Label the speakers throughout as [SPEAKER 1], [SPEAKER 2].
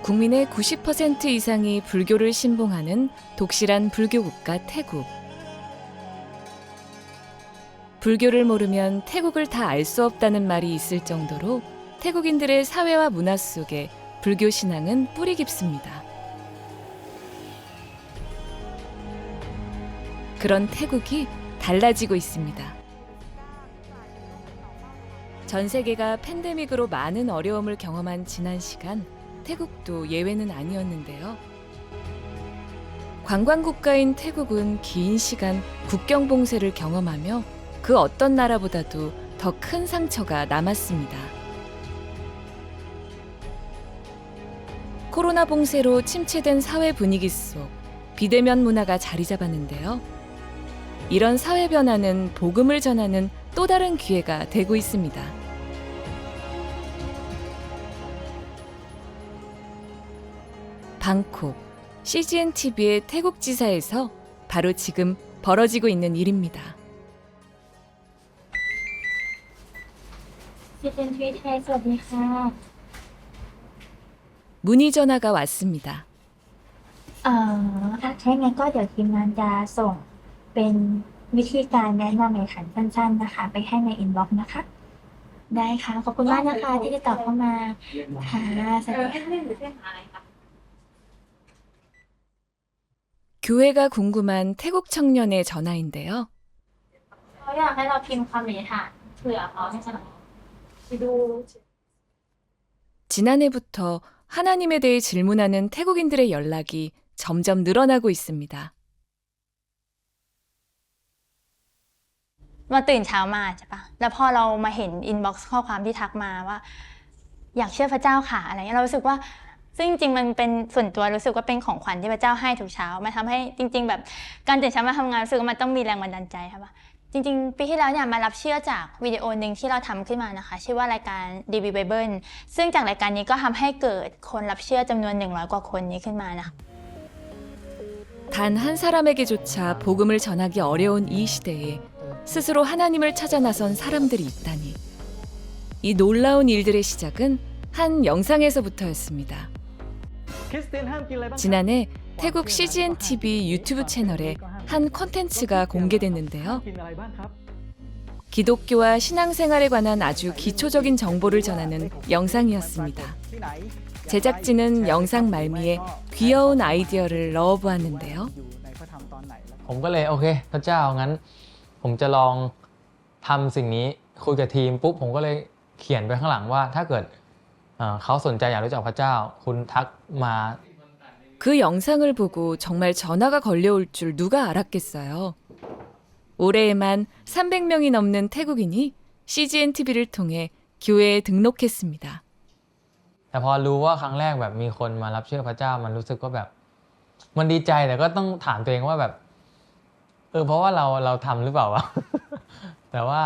[SPEAKER 1] 국민의 90% 이상이 불교를 신봉하는 독실한 불교 국가 태국. 불교를 모르면 태국을 다 알 수 없다는 말이 있을 정도로 태국인들의 사회와 문화 속에 불교 신앙은 뿌리 깊습니다. 그런 태국이 달라지고 있습니다. 전 세계가 팬데믹으로 많은 어려움을 경험한 지난 시간, 태국도 예외는 아니었는데요. 관광국가인 태국은 긴 시간 국경 봉쇄를 경험하며 그 어떤 나라보다도 더 큰 상처가 남았습니다. 코로나 봉쇄로 침체된 사회 분위기 속 비대면 문화가 자리 잡았는데요. 이런 사회 변화는 복음을 전하는 또 다른 기회가 되고 있습니다. 방콕, CGN TV의 태국 지사에서 바로 지금 벌어지고 있는 일입니다.
[SPEAKER 2] CGN TVไทย สวัสดีค่ะ
[SPEAKER 1] 문의 전화가 왔습니다.
[SPEAKER 2] ถ้าอย่างนั้นก็เดี๋ยวทีมงานจะส่งเป็นวิธีการแนะนำในขันสั้นๆนะคะไปให้ในอินบ็อกซ์นะคะได้ค่ะขอบคุณมากนะคะที่ติดต่อเข้ามาค่ะสวัสดีค่ะ
[SPEAKER 1] 교회가 궁금한 태국 청년의 전화인데요.
[SPEAKER 2] เขาอยากให้เราพิมพ์คำนี้ค่ะเผื่อเขาจะไปดู
[SPEAKER 1] 지난해부터 하나님에 대해 질문하는 태국인들의 연락이 점점 늘어나고 있습니다.
[SPEAKER 3] มาตื่นเช้ามาใช่ปะแล้วพอเรามาเห็นอินบ็อกซ์ข้อความที่ทักมาว่าอยากเชื่อพระเจ้าค่ะอะไรเงี้ยเรารู้สึกว่าซึ่งจริงๆมันเป็นส่วนตัวรู้สึกว่าเป็นของขวัญที่พระเจ้าให้ทุกเช้ามันทำให้จริงๆแบบการตื่นเช้ามาทำงานรู้สึกว่ามันต้องมีแรงบันดาลใจใช่ปะจริงๆปีที่แล้วเนี่ยมารับเชื่อจากวิดีโอหนึ่งที่เราทำขึ้นมานะคะชื่อว่ารายการ DB Bible ซึ่งจากรายการนี้ก็ทำให้เกิดคนรับเชื่อจำนวน100กว่าคนนี้ขึ้นมานะคะ
[SPEAKER 1] 단 한 사람에게조차 복음을 전하기 어려운 이 시대에 스스로 하나님을 찾아 나선 사람들이 있다니. 이 놀라운 일들의 시작은 한 영상에서부터였습니다. 지난해 태국 CGN TV 유튜브 채널에 한 콘텐츠가 공개됐는데요. 기독교와 신앙생활에 관한 아주 기초적인 정보를 전하는 영상이었습니다. 제작진은 영상 말미에 귀여운 아이디어를 넣어보았는데요.
[SPEAKER 4] ผมก็เลยโอเคพระเจ้างั้นผมจะลองทำสิ่งนี้คุยกับทีมปุ๊บผมก็เลยเขียนไปข้างหลังว่าถ้าเกิดเขาสนใจอยากรู้จักพระเจ้าคุณทักมา
[SPEAKER 1] 그 영상을 보고 정말 전화가 걸려올 줄 누가 알았겠어요. 올해에만 300명이 넘는 태국인이 CGN TV를 통해 교회에 등록했습니다.
[SPEAKER 4] แต่พอรู้ว่าครั้งแรกแบบมีคนมารับเชื่อพระเจ้ามันรู้สึกว่าแบบมันดีใจแต่ก็ต้องถามตัวเองว่าแบบเพราะว่าเราทำหรือเปล่าวะ แต่ว่า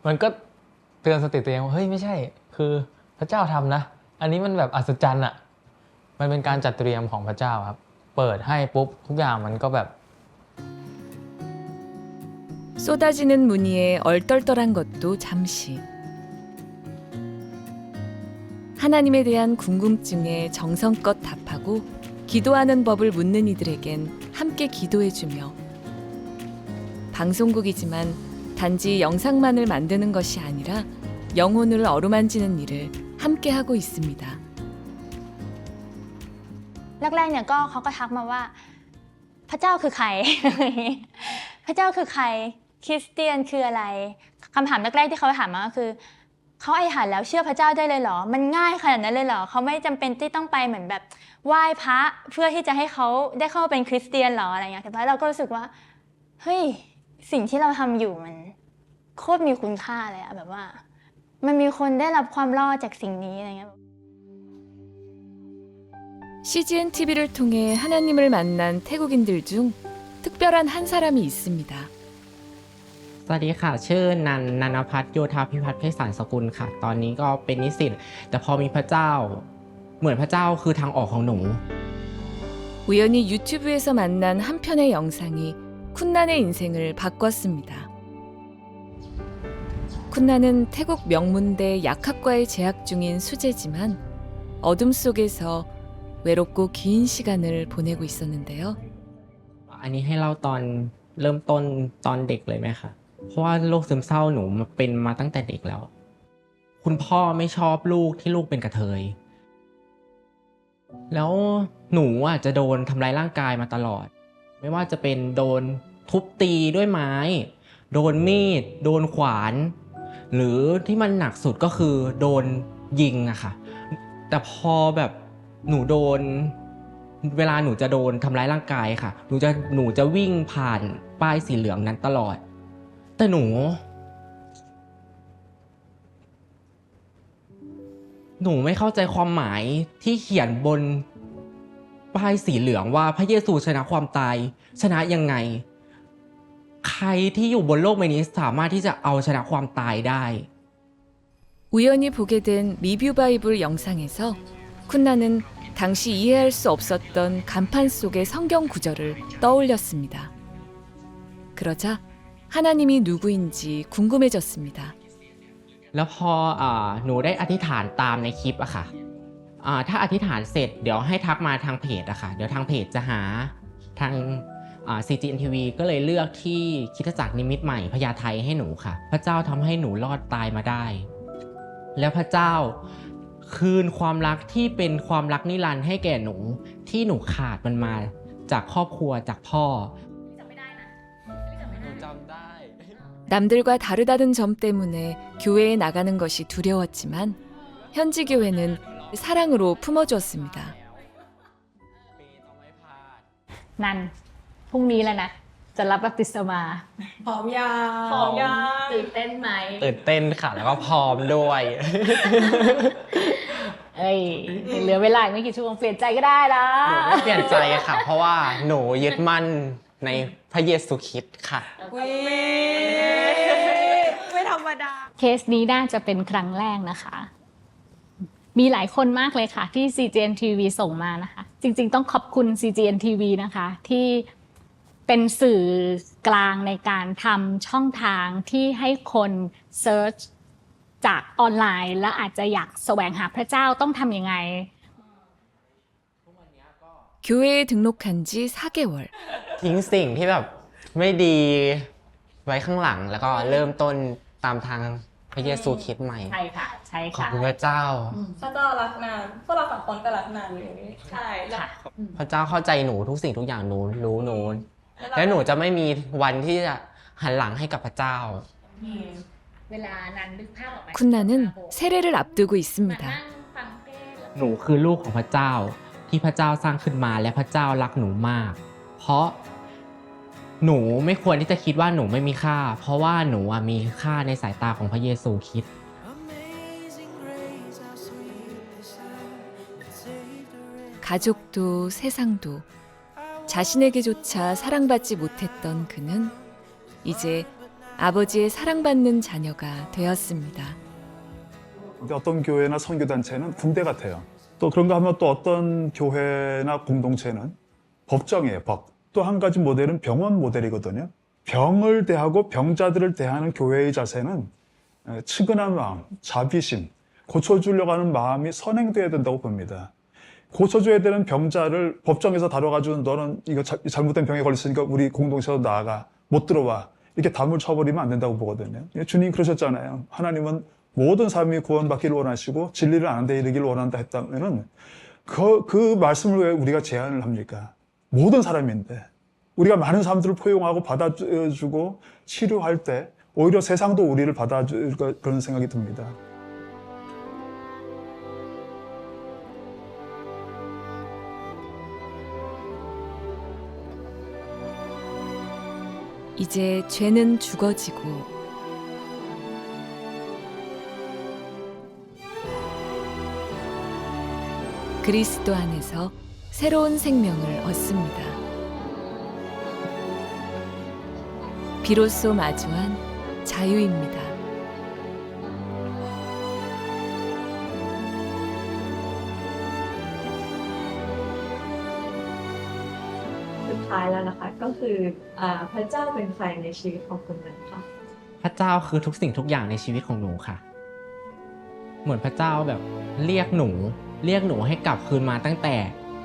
[SPEAKER 4] มันก็เตือนสติตัวเองว่าเฮ้ยไม่ใช่คือพระเจ้าทำนะอันนี้มันแบบอัศจรรย์อ่ะมันเป็นการจัดเตรียมของพระเจ้าครับเปิดให้ปุ๊บทุกอย่างมันก็แบบ
[SPEAKER 1] 쏟아지는 문의에 얼떨떨한 것도 잠시. 하나님에 대한 궁금증에 정성껏 답하고 기도하는 법을 묻는 이들에겐 함께 기도해주며 방송국이지만 단지 영상만을 만드는 것이 아니라 영혼을 어루만지는 일을 함께 하고 있습니다.
[SPEAKER 3] แรกๆเนี่ยก็เขาก็ทักมาว่าพระเจ้าคือใคร พระเจ้าคือใครคริสเตียนคืออะไรคำถามแรกๆที่เขาถามมาก็คือเขาอธิษฐานแล้วเชื่อพระเจ้าได้เลยเหรอมันง่ายขนาดนั้นเลยเหรอเขาไม่จำเป็นที่ต้องไปเหมือนแบบไหว้พระเพื่อที่จะให้เขาได้เข้าเป็นคริสเตียนเหรออะไรอย่างเงี้ยแต่ว่าเราก็รู้สึกว่าเฮ้ยสิ่งที่เราทำอยู่มันโคตรมีคุณค่าเลยอะแบบว่ามันมีคนได้รับความรอดจากสิ่งนี้อะไรเงี้ย
[SPEAKER 1] CGN TV를 통해 하나님을 만난 태국인들 중 특별한 한 사람이 있습니다.
[SPEAKER 5] สวัสดีค่ะชื่อนันภัทรโยธาพิพัฒน์ไพศาลสกุลค่ะตอนนี้ก็เป็นนิสิตแต่พอมีพระเจ้าเหมือนพระเจ้าคือทางออกของหนู
[SPEAKER 1] 우연히 유튜브에서 만난 한 편의 영상이 쿤난의 인생을 바꿨습니다. 쿤난은 태국 명문대 약학과에 재학 중인 수재지만 어둠 속에서 외롭고 긴 시간을 보내고 있었는데요.
[SPEAKER 5] อันนี้ให้เล่าตอนเริ่มต้นตอนเด็กเลยไหมคะเพราะว่าโรคซึมเศร้าหนูเป็นมาตั้งแต่เด็กแล้ว คุณพ่อไม่ชอบลูกที่ลูกเป็นกระเทย แล้วหนูอ่ะจะโดนทำร้ายร่างกายมาตลอด ไม่ว่าจะเป็นโดนทุบตีด้วยไม้ โดนมีด โดนขวาน หรือที่มันหนักสุดก็คือโดนยิงอะค่ะ แต่พอแบบหนูโดน เวลาหนูจะโดนทำร้ายร่างกายค่ะ หนูจะวิ่งผ่านป้ายสีเหลืองนั้นตลอด แต่หนูไม่เข้าใจความหมายที่เขียนบนป้ายสีเหลืองว่าพระเยซูชนะความตายชนะยังไง ใครที่อยู่บนโลกใบนี้สามารถที่จะเอาชนะความตายได้
[SPEAKER 1] 우연히 보게 된 리뷰 바이블 영상에서 쿤나는 당시 이해할 수 없었던 간판 속의 성경 구절을 떠올렸습니다. 그러자 하나님이 누구인지 궁금해졌습니다.
[SPEAKER 5] แล้วพอหนูได้อธิษฐานตามในคลิปอะค่ะถ้าอธิษฐานเสร็จเดี๋ยวให้ทักมาทางเพจอะค่ะเดี๋ยวทางเพจจะหาทางCGNTV ก็เลยเลือกที่คริสตจักรนิมิตใหม่พญาไทให้หนูค่ะ พระเจ้าทำให้หนูรอดตายมาได้ แล้วพระเจ้าคืนความรักที่เป็นความรักนิรันดร์ให้แก่หนูที่หนูขาดมันมาจากครอบครัวจากพ่อจำได้
[SPEAKER 1] 남들과 다르다는 점 때문에 교회에 나가는 것이 두려웠지만 현지 교회는 사랑으로 품어주었습니다.
[SPEAKER 3] นันพรุ่งนี้แล้วนะ จะรับบัพติศมา
[SPEAKER 6] พร้อมยัง
[SPEAKER 3] พร้อมยังตื่นเต้นไหม
[SPEAKER 5] ตื่นเต้นค่ะแล้วก็พร้อมด้วย
[SPEAKER 3] เอ้ยเหลือเวลาอีกไม่กี่ชั่วโมงเปลี่ยนใจก็ได้นะ
[SPEAKER 5] หนูไม่เปลี่ยนใจค่ะ เพราะว่าหนูยึดมั่นในพระเยซูคริสต์ค่ะ
[SPEAKER 6] วิไม่ธรรมดา
[SPEAKER 3] เคสนี้น่าจะเป็นครั้งแรกนะคะ มีหลายคนมากเลยค่ะที่ CGN TV ส่งมานะคะ จริงๆต้องขอบคุณ CGN TV นะคะที่เป็นสื่อกลางในการทำช่องทางที่ให้คนเซิร์ชจากออนไลน์และอาจจะอยากแสวงหาพระเจ้าต้องทำยังไง
[SPEAKER 1] 교회에 등록한 지 4개월.
[SPEAKER 5] ทิ้งสิ่งที่แบบไม่ดีไว้ข้างหลังแล้วก็เริ่มต้นตามทางพระเยซูคริสต์ใหม่
[SPEAKER 3] ใช่ค่ะ ใช่
[SPEAKER 5] ขอบ
[SPEAKER 3] ค่ะ
[SPEAKER 5] คุณพระเจ้า
[SPEAKER 6] พระเจ้ารักนานพวกเราสองคนก็รักนานเลยใช่แล้ว
[SPEAKER 3] ค่ะ
[SPEAKER 5] พระเจ้าเข้าใจหนูทุกสิ่งทุกอย่างหนูรู้หนูและหนูจะไม่มีวันที่จะหันหลังให้กับพระเจ้า
[SPEAKER 3] เวลานั้นนึกภาพออกไหม
[SPEAKER 1] 쿤나는 세례를 앞두고 있습니다.
[SPEAKER 5] หนูคือลูกของพระเจ้าที่พระเจ้าสร้างขึ้นมาและพระเจ้ารักหนูมาก เพราะหนูไม่ควรที่จะคิดว่าหนูไม่มีค่า เพราะว่าหนูมีค่าในสายตาของพระเยซูคริสต์
[SPEAKER 1] 가족도 세상도 자신에게조차 사랑받지 못했던 그는 이제 아버지의 사랑받는 자녀가 되었습니다.
[SPEAKER 7] 어떤 교회나 선교단체는 군대 같아요. 또 그런가 하면 또 어떤 교회나 공동체는 법정이에요, 법. 또 한 가지 모델은 병원 모델이거든요. 병을 대하고 병자들을 대하는 교회의 자세는 측은한 마음, 자비심, 고쳐주려고 하는 마음이 선행돼야 된다고 봅니다. 고쳐줘야 되는 병자를 법정에서 다뤄가지고 너는 이거 잘못된 병에 걸렸으니까 우리 공동체로 나아가, 못 들어와. 이렇게 담을 쳐버리면 안 된다고 보거든요. 주님 그러셨잖아요. 하나님은 모든 사람이 구원받기를 원하시고 진리를 아는 데 이르기를 원한다 했다면은 그 말씀을 왜 우리가 제안을 합니까? 모든 사람인데 우리가 많은 사람들을 포용하고 받아주고 치료할 때 오히려 세상도 우리를 받아줄 그런 생각이 듭니다.
[SPEAKER 1] 이제 죄는 죽어지고 그리스도 안에서 새로운 생명을 얻습니다. 비로소 마주한 자유입니다.
[SPEAKER 8] สุดท้ายแล้วนะคะก็คือพระเจ้าเป็นใครในชีวิตของคุณนั้นค่ะ
[SPEAKER 5] พระเจ้าคือทุกสิ่งทุกอย่างในชีวิตของหนูค่ะ เหมือนพระเจ้าแบบเรียกหนูให้กลับคืนมาตั้งแต่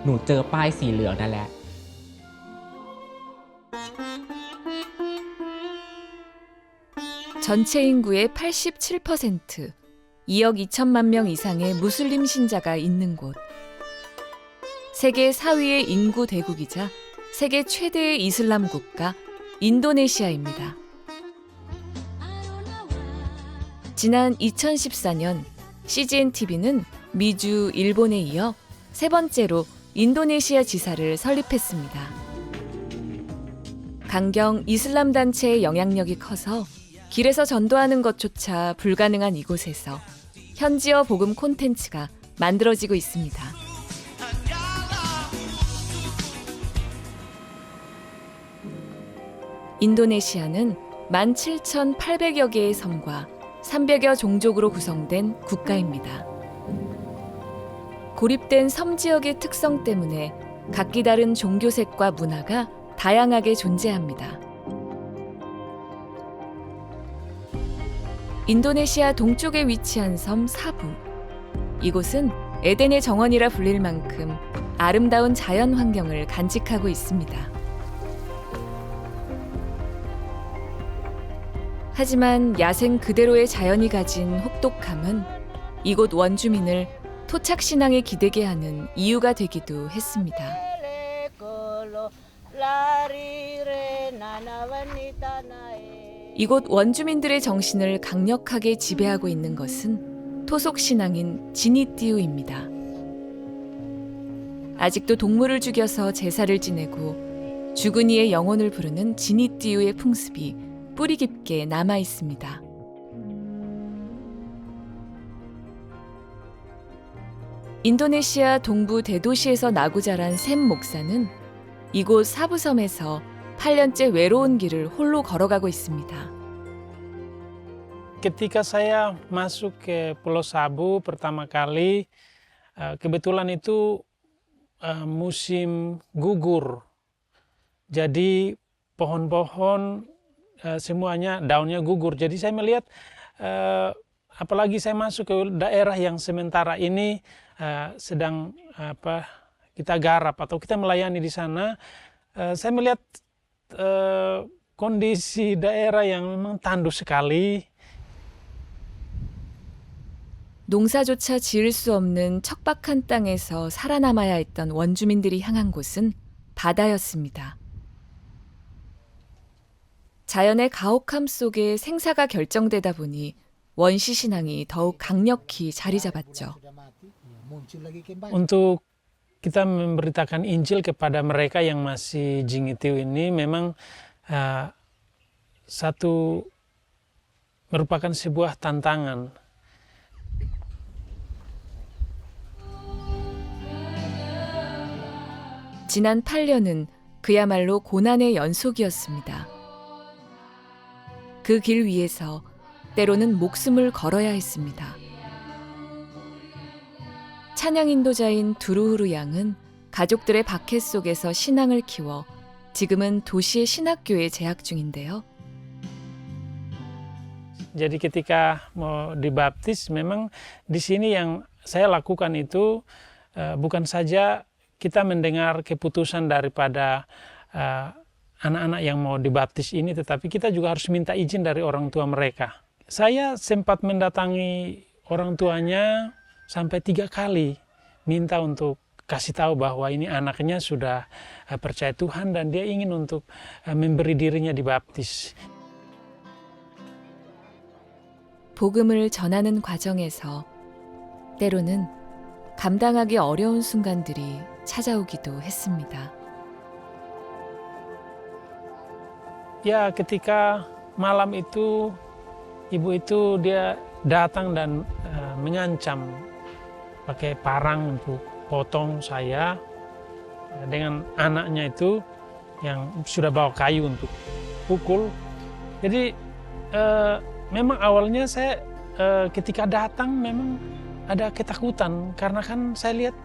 [SPEAKER 5] หนูเจอป้ายสีเหลืองนั่นแหละ
[SPEAKER 1] 전체 인구의 87%, 2억 2천만 명 이상의 무슬림 신자가 있는 곳. 세계 4위의 인구 대국이자 세계 최대의 이슬람 국가 인도네시아입니다. 지난 2014년 CGN TV는 미주, 일본에 이어 세 번째로 인도네시아 지사를 설립했습니다. 강경 이슬람 단체의 영향력이 커서 길에서 전도하는 것조차 불가능한 이곳에서 현지어 복음 콘텐츠가 만들어지고 있습니다. 인도네시아는 17,800여 개의 섬과 300여 종족으로 구성된 국가입니다. 고립된 섬 지역의 특성 때문에 각기 다른 종교색과 문화가 다양하게 존재합니다. 인도네시아 동쪽에 위치한 섬 사부. 이곳은 에덴의 정원이라 불릴 만큼 아름다운 자연 환경을 간직하고 있습니다. 하지만 야생 그대로의 자연이 가진 혹독함은 이곳 원주민을 토착신앙에 기대게 하는 이유가 되기도 했습니다. 이곳 원주민들의 정신을 강력하게 지배하고 있는 것은 토속신앙인 지니띠우입니다. 아직도 동물을 죽여서 제사를 지내고 죽은 이의 영혼을 부르는 지니띠우의 풍습이 뿌리 깊게 남아 있습니다. 인도네시아 동부 대도시에서 나고 자란 샘 목사는 이곳 사부섬에서 8년째 외로운 길을 홀로 걸어가고 있습니다.
[SPEAKER 9] Ketika saya masuk ke Pulau Sabu pertama kali, kebetulan itu musim gugur. Jadi pohon-pohon semuanya daunnya gugur. Jadi saya melihat, apalagi saya masuk ke daerah yang sementara ini sedang kita garap atau kita melayani di sana, saya melihat kondisi daerah yang memang tandus sekali.
[SPEAKER 1] 농사조차 지을 수 없는 척박한 땅에서 살아남아야 했던 원주민들이 향한 곳은 바다였습니다. 자연의 가혹함 속에 생사가 결정되다 보니 원시 신앙이 더욱 강력히 자리 잡았죠.
[SPEAKER 9] Untuk kita memberitakan Injil kepada mereka yang masih jingitiu ini memang merupakan sebuah tantangan.
[SPEAKER 1] 지난 8년은 그야말로 고난의 연속이었습니다. 그 길 위에서 때로는 목숨을 걸어야 했습니다. 찬양 인도자인 두루후루 양은 가족들의 박해 속에서 신앙을 키워 지금은 도시의 신학교에 재학 중인데요.
[SPEAKER 9] Jadi ketika mau dibaptis memang di sini yang saya lakukan itu bukan saja kita mendengar keputusan daripada anak-anak yang mau dibaptis ini, tetapi kita juga harus minta izin dari orang tua mereka. Saya sempat mendatangi orang tuanya sampai 3 kali, minta untuk kasih tahu bahwa ini anaknya sudah percaya Tuhan dan dia ingin untuk memberi dirinya dibaptis.
[SPEAKER 1] 복음을 전하는 과정에서 때로는 감당하기 어려운 순간들이 찾아오기도 했습니다.
[SPEAKER 9] Ya, ketika malam itu ibu itu dia datang dan mengancam pakai parang untuk potong saya dengan anaknya itu yang sudah bawa kayu untuk pukul. Jadi memang awalnya saya ketika datang memang ada ketakutan karena kan saya lihat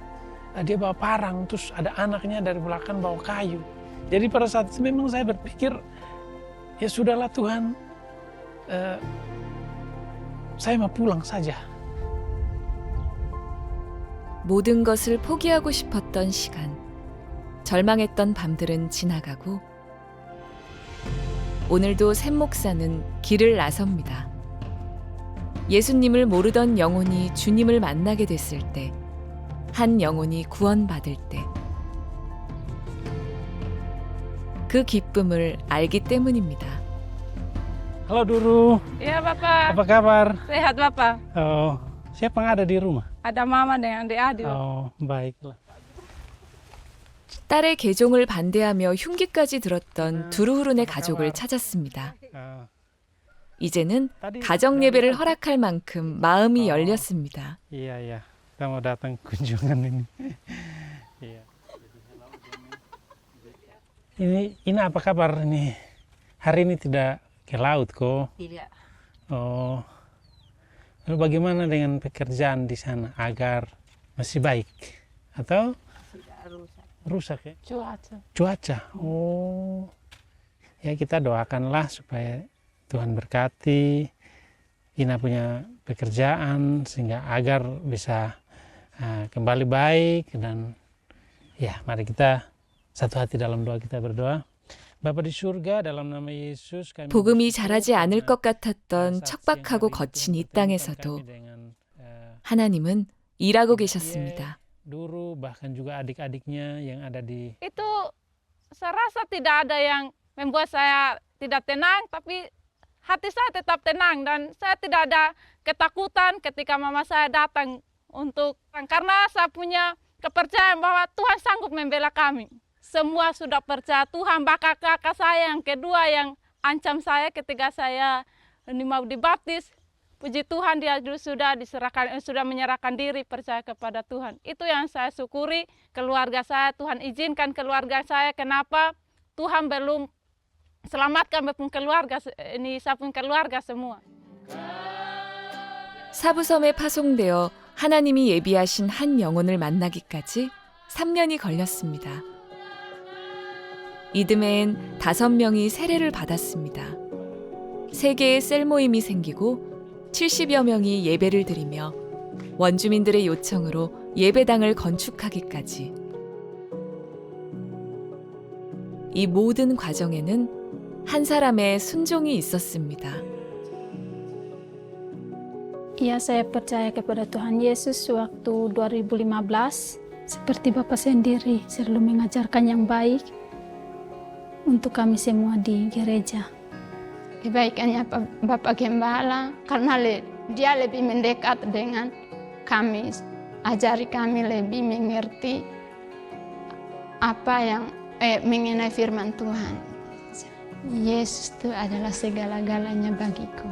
[SPEAKER 9] dia bawa parang terus ada anaknya dari belakang bawa kayu. Jadi pada saat itu memang saya berpikir ya sudahlah Tuhan, saya mau pulang saja.
[SPEAKER 1] 모든 것을 포기하고 싶었던 시간, 절망했던 밤들은 지나가고 오늘도 샘 목사는 길을 나섭니다. 예수님을 모르던 영혼이 주님을 만나게 됐을 때, 한 영혼이 구원받을 때, 그 기쁨을 알기 때문입니다.
[SPEAKER 9] Halo Duru,
[SPEAKER 6] Iya Bapak,
[SPEAKER 9] apa kabar?
[SPEAKER 6] sehat Bapak.
[SPEAKER 9] Oh, siapa yang ada di rumah?
[SPEAKER 6] Ada Mama dengan adik-adik.
[SPEAKER 9] Oh, baiklah.
[SPEAKER 1] 딸의 개종을 반대하며 흉기까지 들었던 두루후룬의 가족을 찾았습니다.
[SPEAKER 9] Oh,
[SPEAKER 1] 이제는 가정 예배를 허락할 만큼 마음이 열렸습니다.
[SPEAKER 9] iya iya, kita mau datang kunjungan ini. Iya. Ini apa kabar ini? Hari ini tidak ke laut kok?
[SPEAKER 6] Tidak.
[SPEAKER 9] Oh, lalu bagaimana dengan pekerjaan di sana agar masih baik atau rusak ya? Cuaca. Oh, ya kita doakanlah supaya Tuhan berkati Ina punya pekerjaan sehingga agar bisa kembali baik dan ya mari kita satu hati dalam doa kita berdoa. Bapa di surga dalam nama Yesus kami
[SPEAKER 1] 복음이 자라지 않을 것 같았던 척박하고 거친 이 땅에서도 하나님은 일하고 계셨습니다.
[SPEAKER 9] Duru bahkan juga adik-adiknya yang ada di
[SPEAKER 6] Itu saya rasa tidak ada yang membuat saya tidak tenang, tapi hati saya tetap tenang dan saya tidak ada ketakutan ketika mama saya datang karena saya punya kepercayaan bahwa Tuhan sanggup membela kami. Semua sudah percaya Tuhan, bahkan kakak saya yang kedua yang ancam saya ketika saya mau dibaptis. Puji Tuhan dia sudah menyerahkan diri percaya kepada Tuhan. Itu yang saya syukuri keluarga saya. Tuhan izinkan keluarga saya. Kenapa? Tuhan belum selamatkan saya pun keluarga semua.
[SPEAKER 1] 사부섬에 파송되어 하나님이 예비하신 한 영혼을 만나기까지 3년이 걸렸습니다. 이듬해엔 5명이 세례를 받았습니다. 3개의 셀 모임이 생기고 70여 명이 예배를 드리며 원주민들의 요청으로 예배당을 건축하기까지. 이 모든 과정에는 한 사람의 순종이 있었습니다.
[SPEAKER 10] Ya, saya percaya kepada Tuhan Yesus waktu 2015. Seperti Bapak sendiri selalu mengajarkan yang baik untuk kami semua di gereja.
[SPEAKER 11] Kebaikannya Bapak Gembala karena dia lebih mendekat dengan kami, ajari kami lebih mengerti apa yang mengenai firman Tuhan. Yesus itu adalah segala-galanya bagiku.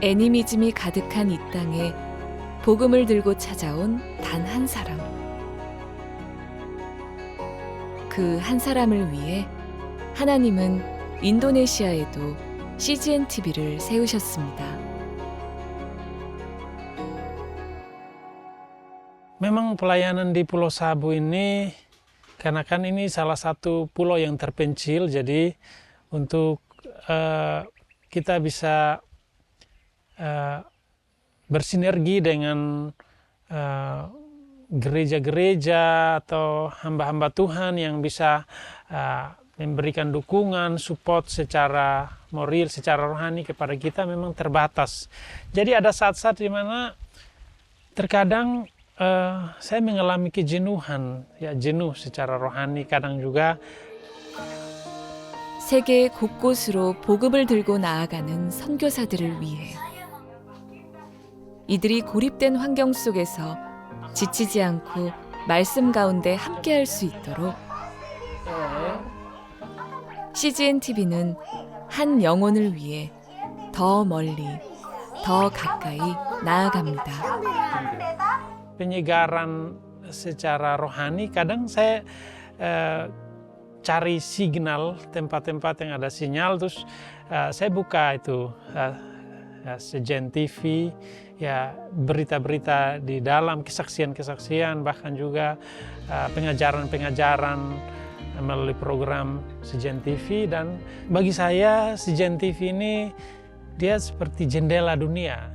[SPEAKER 1] 애니미즘이 가득한 이 땅에 복음을 들고 찾아온 단 한 사람. 그 한 사람을 위해 하나님은 인도네시아에도 CGN TV를 세우셨습니다.
[SPEAKER 9] Memang pelayanan di Pulau Sabu ini, karena kan ini salah satu pulau yang terpencil, jadi untuk kita bisa bersinergi dengan gereja-gereja atau hamba-hamba Tuhan yang bisa memberikan dukungan, support secara moral, secara rohani kepada kita memang terbatas. Jadi ada saat-saat di mana terkadang saya mengalami kejenuhan, ya jenuh secara rohani, kadang juga
[SPEAKER 1] 세계 곳곳으로 복음을 들고 나아가는 선교사들을 위해 이들이 고립된 환경 속에서 지치지 않고 말씀 가운데 함께할 수 있도록 CGN TV는 한 영혼을 위해 더 멀리, 더 가까이 나아갑니다.
[SPEAKER 9] Penyegaran secara rohani, kadang saya cari signal, tempat-tempat yang ada sinyal, terus saya buka itu CGN TV, ya berita-berita di dalam, kesaksian-kesaksian, bahkan juga pengajaran-pengajaran melalui program CGN TV. Dan bagi saya CGN TV ini dia seperti jendela dunia.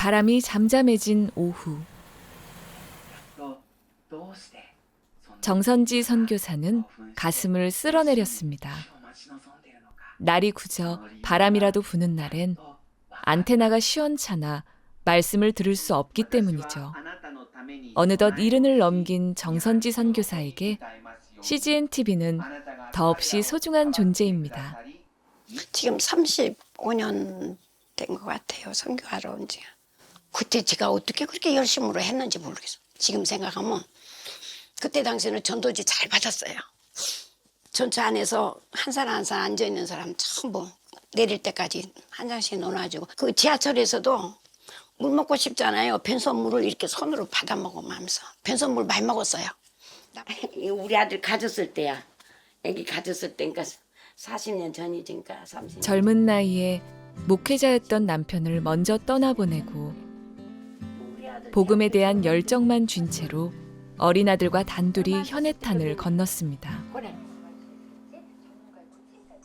[SPEAKER 1] 바람이 잠잠해진 오후. 정선지 선교사는 가슴을 쓸어내렸습니다. 날이 굳어 바람이라도 부는 날엔 안테나가 시원찮아 말씀을 들을 수 없기 때문이죠. 어느덧 70을 넘긴 정선지 선교사에게 CGN TV는 더없이 소중한 존재입니다.
[SPEAKER 12] 지금 35년 된 것 같아요. 선교하러 온 지가. 그때 제가 어떻게 그렇게 열심으로 했는지 모르겠어요. 지금 생각하면 그때 당시에는 전도지 잘 받았어요. 전체 안에서 한 사람 한 사람 앉아있는 사람 전부 내릴 때까지 한 장씩 넣어가지고 그 지하철에서도 물 먹고 싶잖아요. 펜선물을 이렇게 손으로 받아 먹으면서 펜선물 많이 먹었어요. 우리 아들 가졌을 때야. 애기 가졌을 때니까 40년 전이니까 30년.
[SPEAKER 1] 젊은 나이에 목회자였던 남편을 먼저 떠나보내고 복음에 대한 열정만 쥔 채로 어린아들과 단둘이 현해탄을 건넜습니다.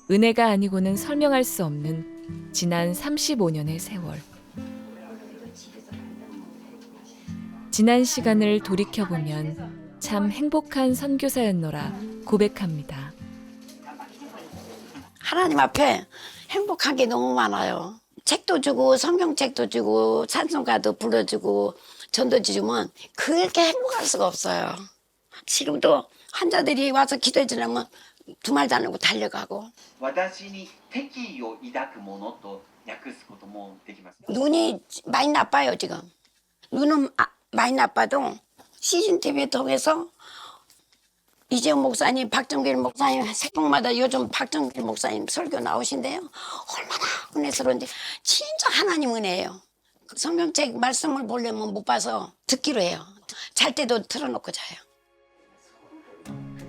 [SPEAKER 1] 은혜가 아니고는 설명할 수 없는 지난 35년의 세월. 지난 시간을 돌이켜보면 참 행복한 선교사였노라 고백합니다.
[SPEAKER 12] 하나님 앞에 행복한 게 너무 많아요. 책도 주고 성경책도 주고 찬송가도 불러주고 전도지 주면 그렇게 행복할 수가 없어요. 지금도 환자들이 와서 기도해 주려면 두말도 안 하고 달려가고. 눈이 많이 나빠요 지금. 눈은 많이 나빠도 CGN TV 통해서 이재용 목사님, 박정길 목사님 새벽마다 요즘 박정길 목사님 설교 나오신대요. 얼마나 은혜스러운지 진짜 하나님 은혜예요. 성경책 말씀을 보려면 못 봐서 듣기로 해요. 잘 때도 틀어놓고 자요.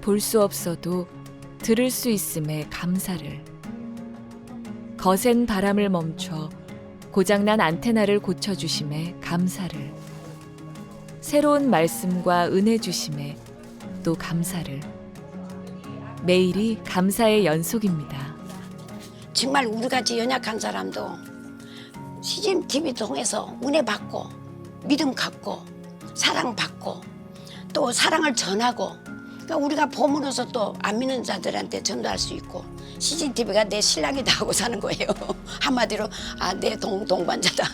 [SPEAKER 1] 볼 수 없어도 들을 수 있음에 감사를. 거센 바람을 멈춰 고장난 안테나를 고쳐주심에 감사를. 새로운 말씀과 은혜 주심에 또 감사를. 매일이 감사의 연속입니다.
[SPEAKER 12] 정말 우리같이 연약한 사람도 CGN TV 통해서 은혜 받고 믿음 갖고 사랑 받고 또 사랑을 전하고 그러니까 우리가 보물로서 또 안 믿는 자들한테 전도할 수 있고 CGN TV가 내 신랑이다 하고 사는 거예요. 한마디로 내 동반자다.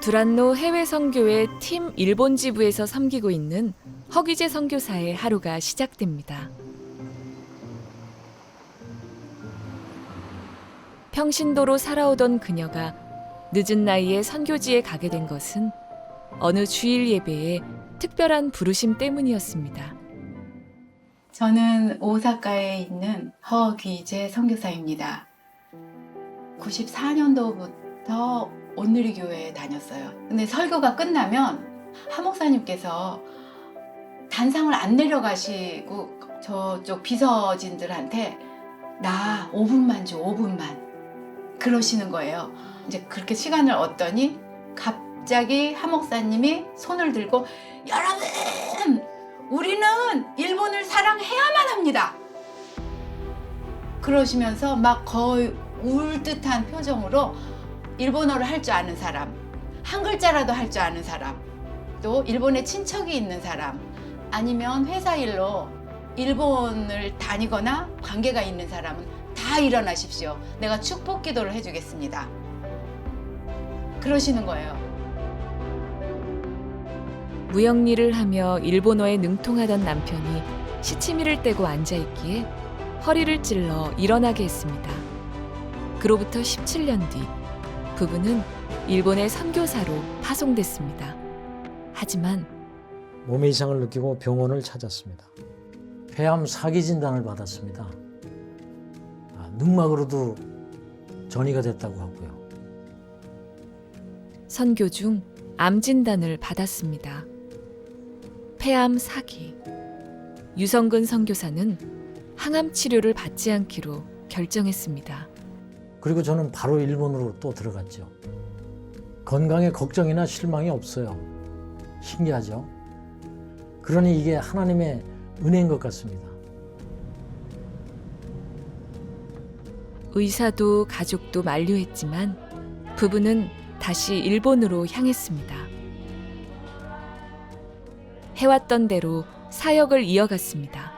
[SPEAKER 1] 두란노 해외 선교회 팀 일본 지부에서 섬기고 있는 허기재 선교사의 하루가 시작됩니다. 평신도로 살아오던 그녀가 늦은 나이에 선교지에 가게 된 것은 어느 주일 예배에 특별한 부르심 때문이었습니다.
[SPEAKER 13] 저는 오사카에 있는 허기재 선교사입니다. 94년도부터 온누리교회에 다녔어요. 근데 설교가 끝나면 하목사님께서 단상을 안 내려가시고 저쪽 비서진들한테 나 5분만 줘, 5분만 그러시는 거예요. 이제 그렇게 시간을 얻더니 갑자기 하목사님이 손을 들고 여러분 우리는 일본을 사랑해야만 합니다. 그러시면서 막 거의 울 듯한 표정으로 일본어를 할 줄 아는 사람, 한 글자라도 할 줄 아는 사람, 또 일본에 친척이 있는 사람, 아니면 회사 일로 일본을 다니거나 관계가 있는 사람은 다 일어나십시오. 내가 축복 기도를 해주겠습니다. 그러시는 거예요.
[SPEAKER 1] 무역일을 하며 일본어에 능통하던 남편이 시치미를 떼고 앉아있기에 허리를 찔러 일어나게 했습니다. 그로부터 17년 뒤 부부는 일본의 선교사로 파송됐습니다. 하지만
[SPEAKER 14] 몸의 이상을 느끼고 병원을 찾았습니다. 폐암 사기 진단을 받았습니다. 늑막으로도 전이가 됐다고 하고요.
[SPEAKER 1] 선교 중 암 진단을 받았습니다. 폐암 사기. 유성근 선교사는 항암 치료를 받지 않기로 결정했습니다.
[SPEAKER 14] 그리고 저는 바로 일본으로 또 들어갔죠. 건강에 걱정이나 실망이 없어요. 신기하죠? 그러니 이게 하나님의 은혜인 것 같습니다.
[SPEAKER 1] 의사도 가족도 만류했지만 부부는 다시 일본으로 향했습니다. 해왔던 대로 사역을 이어갔습니다.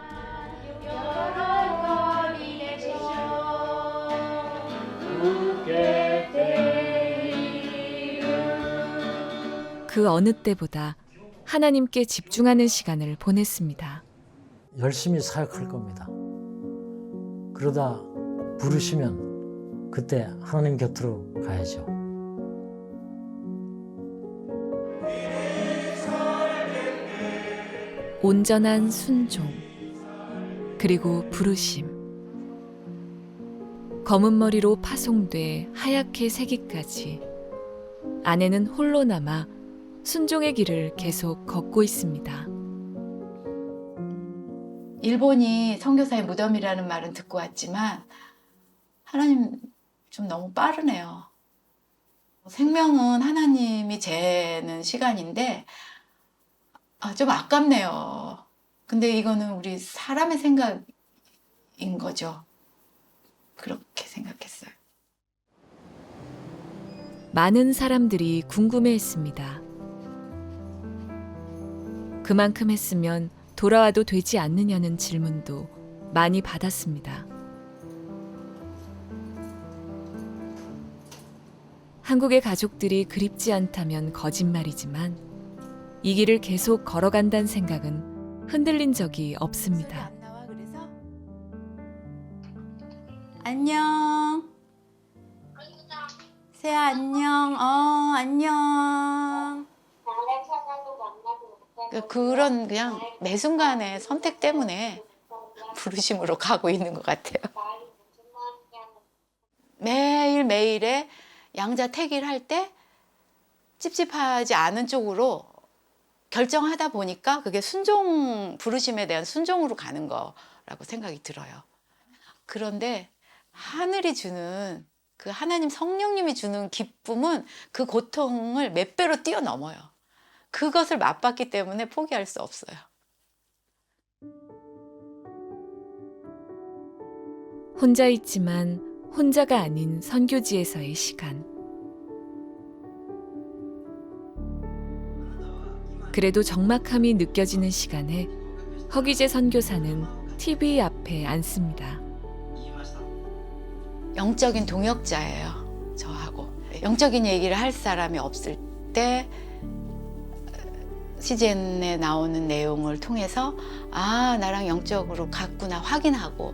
[SPEAKER 1] 그 어느 때보다 하나님께 집중하는 시간을 보냈습니다.
[SPEAKER 14] 열심히 사역할 겁니다. 그러다 부르시면 그때 하나님 곁으로 가야죠.
[SPEAKER 1] 온전한 순종, 그리고 부르심. 검은 머리로 파송돼 하얗게 새기까지 아내는 홀로 남아 순종의 길을 계속 걷고 있습니다.
[SPEAKER 13] 일본이 선교사의 무덤이라는 말은 듣고 왔지만 하나님 좀 너무 빠르네요. 생명은 하나님이 재는 시간인데 좀 아깝네요. 근데 이거는 우리 사람의 생각인 거죠. 그렇게 생각했어요.
[SPEAKER 1] 많은 사람들이 궁금해했습니다. 그만큼 했으면 돌아와도 되지 않느냐는 질문도 많이 받았습니다. 한국의 가족들이 그립지 않다면 거짓말이지만 이 길을 계속 걸어간다는 생각은 흔들린 적이 없습니다.
[SPEAKER 13] 안녕. 세아 안녕. 안녕. 그런 그냥 매 순간의 선택 때문에 부르심으로 가고 있는 것 같아요. 매일매일에 양자택일할 때 찝찝하지 않은 쪽으로 결정하다 보니까 그게 부르심에 대한 순종으로 가는 거라고 생각이 들어요. 그런데 하늘이 주는 그 하나님 성령님이 주는 기쁨은 그 고통을 몇 배로 뛰어넘어요. 그것을 맛봤기 때문에 포기할 수 없어요.
[SPEAKER 1] 혼자 있지만 혼자가 아닌 선교지에서의 시간. 그래도 적막함이 느껴지는 시간에 허기재 선교사는 TV 앞에 앉습니다.
[SPEAKER 13] 영적인 동역자예요, 저하고. 영적인 얘기를 할 사람이 없을 때 CGN에 나오는 내용을 통해서 나랑 영적으로 같구나 확인하고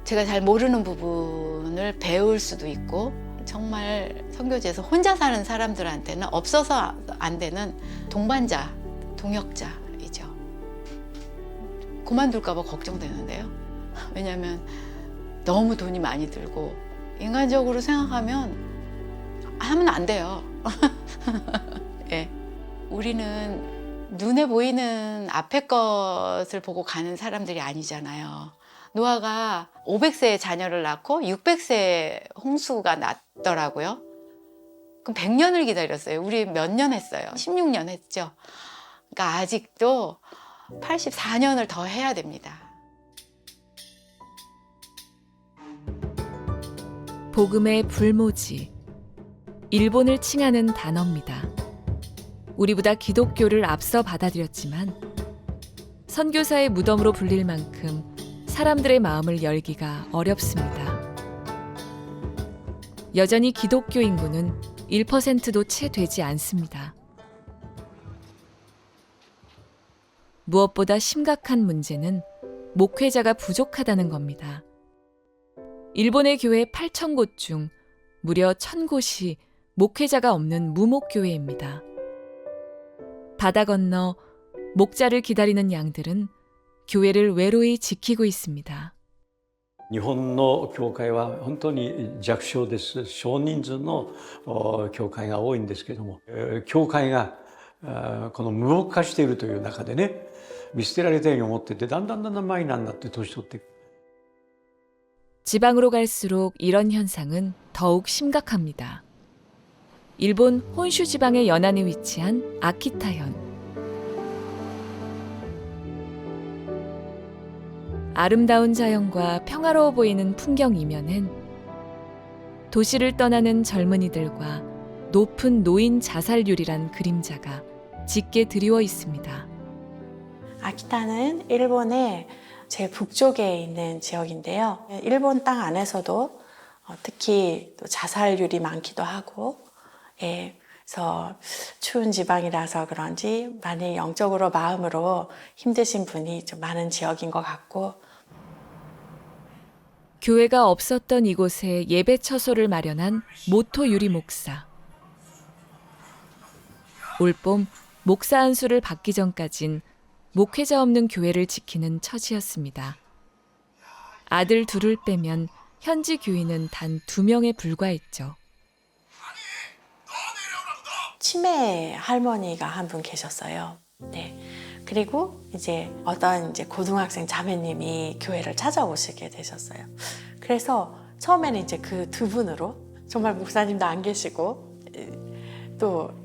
[SPEAKER 13] 제가 잘 모르는 부분을 배울 수도 있고 정말 선교지에서 혼자 사는 사람들한테는 없어서 안 되는 동반자, 동역자이죠. 그만둘까 봐 걱정되는데요. 왜냐하면 너무 돈이 많이 들고 인간적으로 생각하면 하면 안 돼요. 예. 우리는 눈에 보이는 앞의 것을 보고 가는 사람들이 아니잖아요. 노아가 500세의 자녀를 낳고 600세의 홍수가 났더라고요. 그럼 100년을 기다렸어요. 우리 몇 년 했어요? 16년 했죠. 그러니까 아직도 84년을 더 해야 됩니다.
[SPEAKER 1] 복음의 불모지, 일본을 칭하는 단어입니다. 우리보다 기독교를 앞서 받아들였지만 선교사의 무덤으로 불릴 만큼 사람들의 마음을 열기가 어렵습니다. 여전히 기독교 인구는 1%도 채 되지 않습니다. 무엇보다 심각한 문제는 목회자가 부족하다는 겁니다. 일본의 교회 8,000곳 중 무려 1,000곳이 목회자가 없는 무목교회입니다. 바다 건너 목자를 기다리는 양들은 교회를 외로이 지키고 있습니다.
[SPEAKER 15] 日本の教会は本当に弱小です。少人数の教会が多いんですけども、教会がこの無牧化しているという中でね、見捨てられたように思ってて、だんだんマイナーになって年取っていく。
[SPEAKER 1] 지방으로 갈수록 이런 현상은 더욱 심각합니다. 일본 혼슈 지방의 연안에 위치한 아키타현. 아름다운 자연과 평화로워 보이는 풍경 이면엔 도시를 떠나는 젊은이들과 높은 노인 자살률이란 그림자가 짙게 드리워 있습니다.
[SPEAKER 16] 아키타는 일본의 제일 북쪽에 있는 지역인데요. 일본 땅 안에서도 특히 또 자살률이 많기도 하고, 그래서 추운 지방이라서 그런지 많이 영적으로 마음으로 힘드신 분이 좀 많은 지역인 것 같고,
[SPEAKER 1] 교회가 없었던 이곳에 예배 처소를 마련한 모토 유리 목사. 올봄 목사 안수를 받기 전까진 목회자 없는 교회를 지키는 처지였습니다. 아들 둘을 빼면 현지 교인은 단 2명에 불과했죠.
[SPEAKER 16] 치매 할머니가 한 분 계셨어요. 네. 그리고 이제 어떤 고등학생 자매님이 교회를 찾아오시게 되셨어요. 그래서 처음에는 이제 그 2분으로 정말 목사님도 안 계시고 또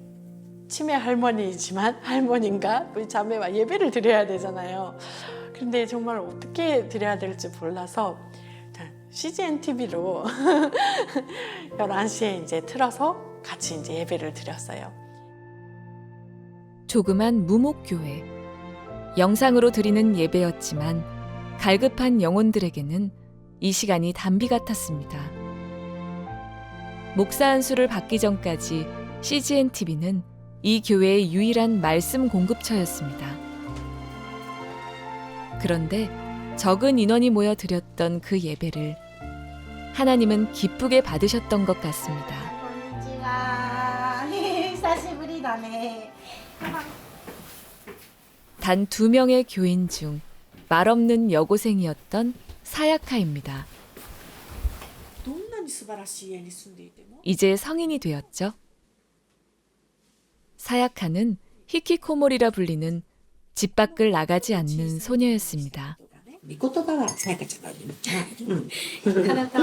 [SPEAKER 16] 치매 할머니이지만 할머니인가 우리 자매와 예배를 드려야 되잖아요. 근데 정말 어떻게 드려야 될지 몰라서 CGN TV로 11시에 이제 틀어서 같이 이제 예배를 드렸어요.
[SPEAKER 1] 조그만 무목교회. 영상으로 드리는 예배였지만 갈급한 영혼들에게는 이 시간이 단비 같았습니다. 목사 안수를 받기 전까지 CGN TV는 이 교회의 유일한 말씀 공급처였습니다. 그런데 적은 인원이 모여 드렸던 그 예배를 하나님은 기쁘게 받으셨던 것 같습니다. 단 2명의 교인 중 말없는 여고생이었던 사야카입니다. 이제 성인이 되었죠. 사야카는 히키코모리라 불리는 집 밖을 나가지 않는 소녀였습니다.
[SPEAKER 2] 体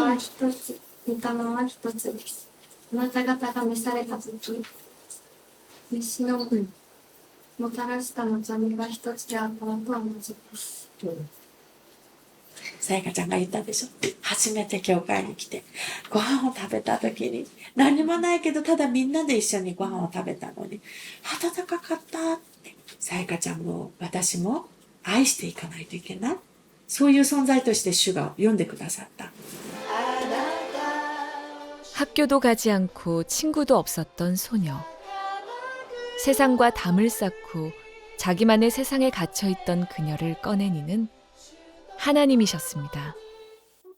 [SPEAKER 2] は一つ、御霊は一つです。あなた方が召されたとき、召しのもたらした望みが一つであったのと同じです。
[SPEAKER 16] さやかちゃんが言ったでしょ。初めて教会に来てご飯を食べた時に何もないけどただみんなで一緒にご飯を食べたのに温かかったって。さやかちゃんも私も愛していかないといけない。そういう存在として主が読んでくださった。
[SPEAKER 1] 학교도 가지 않고 친구도 없었던 소녀. 세상과 담을 쌓고 자기만의 세상에 갇혀있던 그녀를 꺼낸 이는 하나님이셨습니다.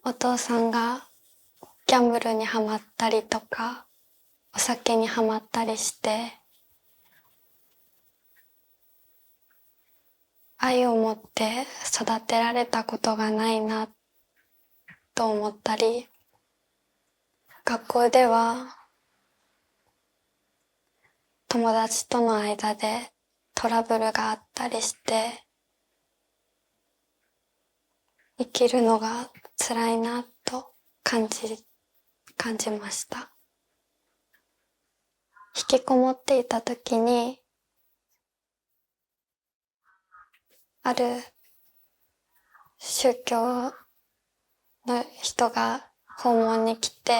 [SPEAKER 17] お父さんがギャンブルにハマったりとかお酒にハマったりして愛を持って育てられたことがないなと思ったり、学校では友達との間でトラブルがあったりして生きるのが辛いなと感じました。引きこもっていた時にある宗教の人が訪問に来て、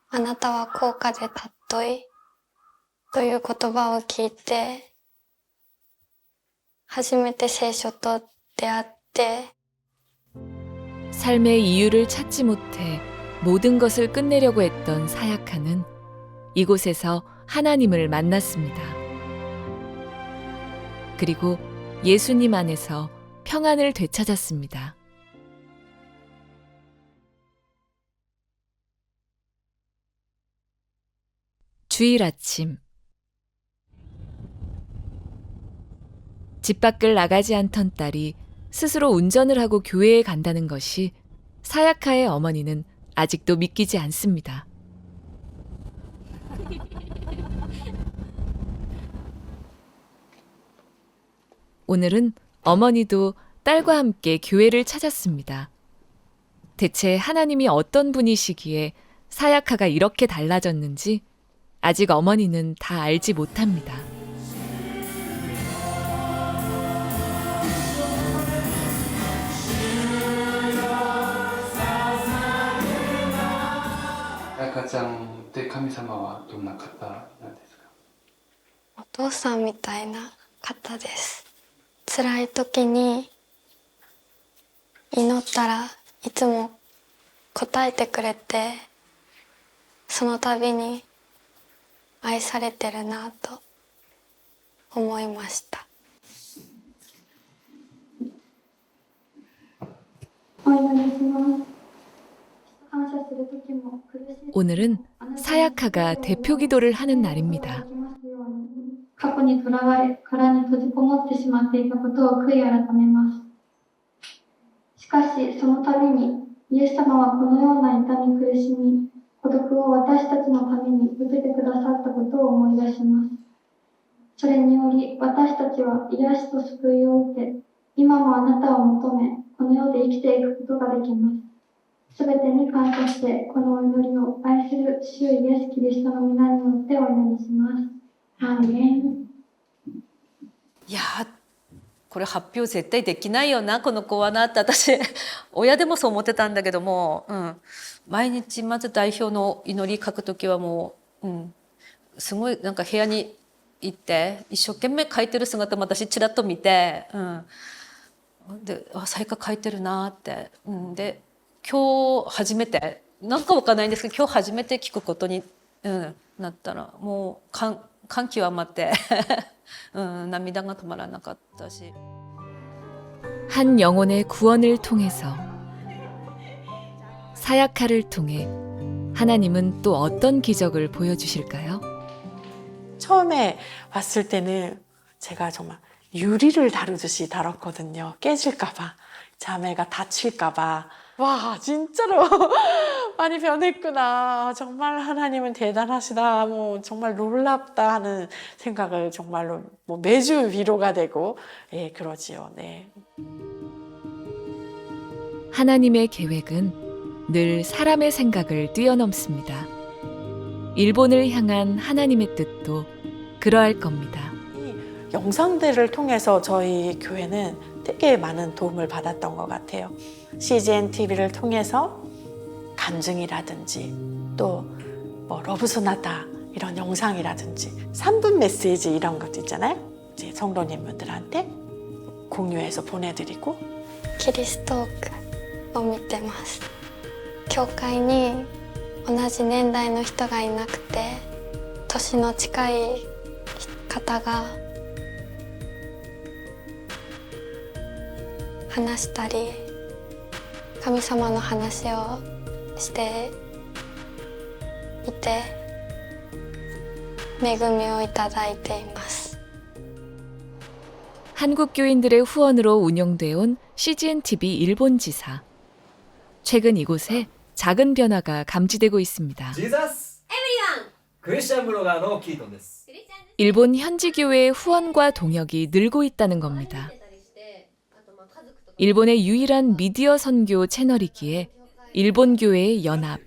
[SPEAKER 17] あなたは高価で尊いという言葉を聞いて、初めて聖書と出会って、
[SPEAKER 1] 삶의 이유를 찾지 못해 모든 것을 끝내려고 했던 사야카는 이곳에서 하나님을 만났습니다. 그리고 예수님 안에서 평안을 되찾았습니다. 주일 아침. 집 밖을 나가지 않던 딸이 스스로 운전을 하고 교회에 간다는 것이 사야카의 어머니는 아직도 믿기지 않습니다. 오늘은 어머니도 딸과 함께 교회를 찾았습니다. 대체 하나님이 어떤 분이시기에 사야카가 이렇게 달라졌는지 아직 어머니는 다 알지 못합니다.
[SPEAKER 18] 赤ちゃんで神様はどんな方なんですか？
[SPEAKER 17] お父さんみたいな方です。辛い時に祈ったらいつも答えてくれて、その度に愛されてるなと思いました。
[SPEAKER 1] 오늘은 사야카가 대표 기도를 하는 날입니다.
[SPEAKER 19] 過去にとらわれ、殻に閉じこもってしまっていたことを悔い改めます。しかし、その度に、イエス様はこのような痛み苦しみ、孤独を私たちのために受けてくださったことを思い出します。それにより、私たちは癒しと救いを受け、今もあなたを求め、この世で生きていくことができます。すべてに感謝して、このお祈りを愛する主イエス・キリストの皆によってお祈りします。アーメン。
[SPEAKER 20] いやこれ発表絶対できないよなこの子はなって私親でもそう思ってたんだけども、毎日まず代表の祈り書くときはもう、すごいなんか部屋に行って一生懸命書いてる姿も私ちらっと見て、で最下書いてるなって、で今日初めてなんかわかんないんですけど今日初めて聞くことに、なったらもう感極まって涙が止まらなかったし.
[SPEAKER 1] 한 영혼의 구원을 통해서 사야카를 통해 하나님은 또 어떤 기적을 보여주실까요?
[SPEAKER 16] 처음에 왔을 때는 제가 정말 유리를 다루듯이 다뤘거든요. 깨질까봐, 자매가 다칠까봐. 와, 진짜로 많이 변했구나. 정말 하나님은 대단하시다. 뭐 정말 놀랍다 하는 생각을 정말로 뭐 매주 위로가 되고, 예, 그러지요. 네.
[SPEAKER 1] 하나님의 계획은 늘 사람의 생각을 뛰어넘습니다. 일본을 향한 하나님의 뜻도 그러할 겁니다.
[SPEAKER 16] 영상들을 통해서 저희 교회는 되게 많은 도움을 받았던 것 같아요. CGN TV를 통해서 간증이라든지 또 뭐 러브소나타 이런 영상이라든지 3분 메시지 이런 것도 있잖아요. 이제 성도님들한테 공유해서 보내드리고
[SPEAKER 17] キリストークを見てます。教会に同じ年代の人がいなくて、年の近い方が話したり、神様の話をしていて、恵みをいただいています。
[SPEAKER 1] 한국 교인들의 후원으로 운영돼 온 CGN TV 일본 지사. 최근 이곳에 작은 변화가 감지되고 있습니다. 일본 현지 교회의 후원과 동역이 늘고 있다는 겁니다. 일본의 유일한 미디어 선교 채널이기에 일본 교회의 연합,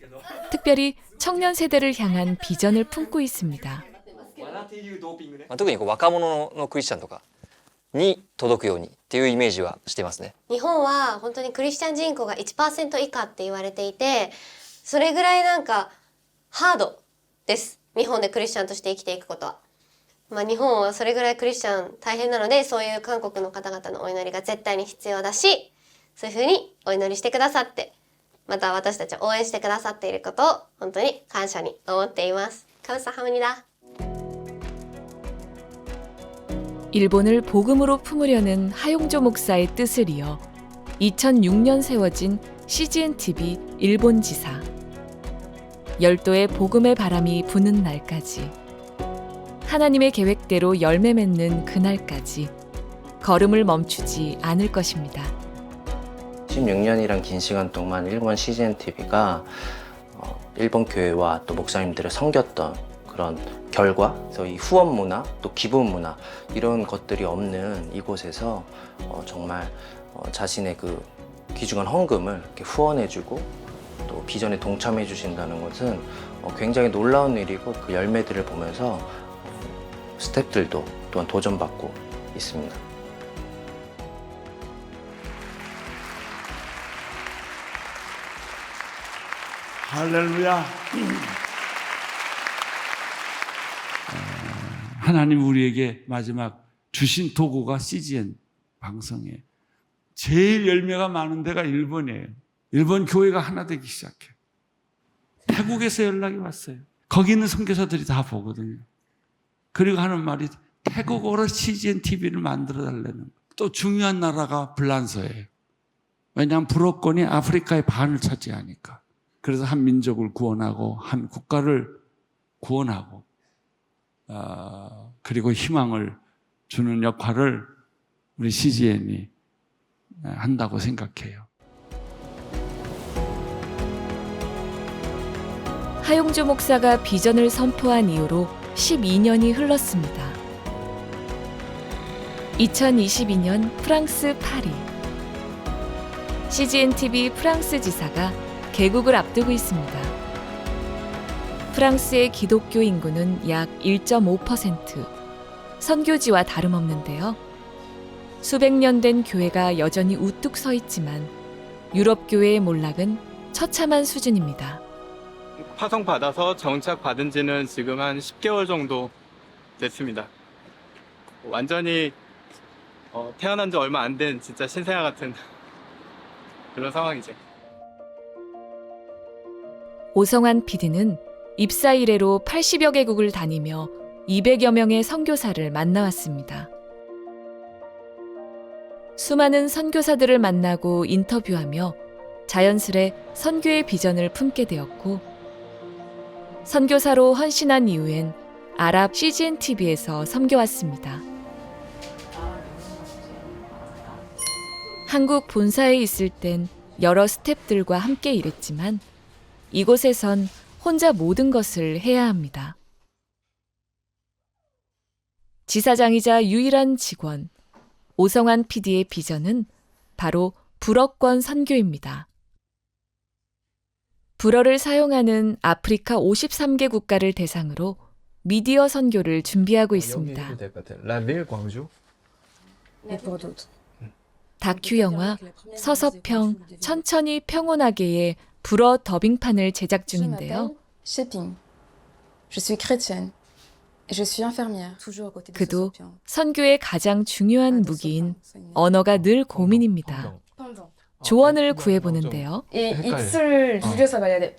[SPEAKER 1] 특별히 청년 세대를 향한 비전을 품고 있습니다.
[SPEAKER 21] 特に若者のクリスチャンとかに届くようにっていうイメージはしてますね。
[SPEAKER 22] 日本は本当にクリスチャン人口が 1% 以下って言われていて、それぐらいなんかハードです。日本でクリスチャンとして生きていくことは。日本はそれぐらいクリスチャン大変なので、そういう韓国の方々のお祈りが絶対に必要だし、そういうふうにお祈りしてくださって、また私たちを応援してくださっていることを本当に感謝に思っています。감사합니다.
[SPEAKER 1] 일본을 복음으로 품으려는 하용조 목사의 뜻을 이어 2006년 세워진 CGN TV 일본 지사. 열도의 복음의 바람이 부는 날까지, 하나님의 계획대로 열매 맺는 그날까지 걸음을 멈추지 않을 것입니다.
[SPEAKER 23] 16년이란 긴 시간 동안 일본 CGN TV가 일본 교회와 또 목사님들을 섬겼던 그런 결과, 그래서 이 후원 문화, 또 기부 문화 이런 것들이 없는 이곳에서 정말 자신의 그 귀중한 헌금을 이렇게 후원해주고 또 비전에 동참해 주신다는 것은 굉장히 놀라운 일이고, 그 열매들을 보면서 스태프들도 또한 도전받고 있습니다.
[SPEAKER 24] 할렐루야.
[SPEAKER 3] 하나님 우리에게 마지막 주신 도구가 CGN 방송이에요. 제일 열매가 많은 데가 일본이에요. 일본 교회가 하나 되기 시작해요. 태국에서 연락이 왔어요. 거기 있는 선교사들이 다 보거든요. 그리고 하는 말이 태국어로 CGN TV를 만들어 달라는 거예요. 또 중요한 나라가 불란서예요. 왜냐하면 불어권이 아프리카의 반을 차지하니까. 그래서 한 민족을 구원하고 한 국가를 구원하고 그리고 희망을 주는 역할을 우리 CGN이 한다고 생각해요.
[SPEAKER 1] 하용주 목사가 비전을 선포한 이후로 12년이 흘렀습니다. 2022년 프랑스 파리. CGN-TV 프랑스 지사가 개국을 앞두고 있습니다. 프랑스의 기독교 인구는 약 1.5%, 선교지와 다름없는데요. 수백 년 된 교회가 여전히 우뚝 서 있지만 유럽 교회의 몰락은 처참한 수준입니다.
[SPEAKER 4] 파송 받아서 정착 받은 지는 지금 한 10개월 정도 됐습니다. 완전히 태어난 지 얼마 안 된 진짜 신생아 같은 그런 상황이죠.
[SPEAKER 1] 오성환 PD는 입사 이래로 80여 개국을 다니며 200여 명의 선교사를 만나왔습니다. 수많은 선교사들을 만나고 인터뷰하며 자연스레 선교의 비전을 품게 되었고, 선교사로 헌신한 이후엔 아랍 CGN-TV에서 섬겨왔습니다. 한국 본사에 있을 땐 여러 스태프들과 함께 일했지만 이곳에선 혼자 모든 것을 해야 합니다. 지사장이자 유일한 직원, 오성환 PD의 비전은 바로 불어권 선교입니다. 불어를 사용하는 아프리카 53개 국가를 대상으로 미디어 선교를 준비하고 있습니다. 다큐 영화 서서평 천천히 평온하게의 불어 더빙판을 제작 중인데요. 그도 선교의 가장 중요한 무기인 언어가 늘 고민입니다. 조언을 구해보는데요.
[SPEAKER 7] 입술 줄여서 말해야 돼.